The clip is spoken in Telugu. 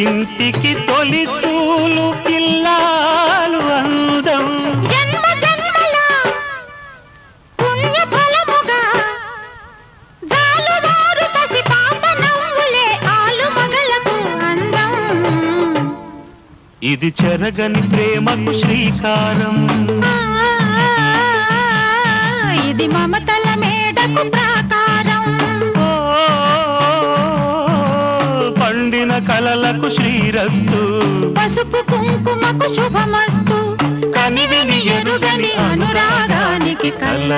ఇంటికి తొలి చూలు పిల్లాలు అందం జన్మ జన్మల పుణ్య ఫలముగా జాలువారు పసి పాప నవ్వులే ఆలు మగలకు అందం. ఇది చెరగని ప్రేమకు శ్రీకారం, ఇది మమతల మేడకు ప్రాకారం. పండిన కలలకు శ్రీరస్తు, పసుపు కుంకుమకు శుభమస్తు. కనివిని ఎరుగని అనురాగానికి కళ్ళ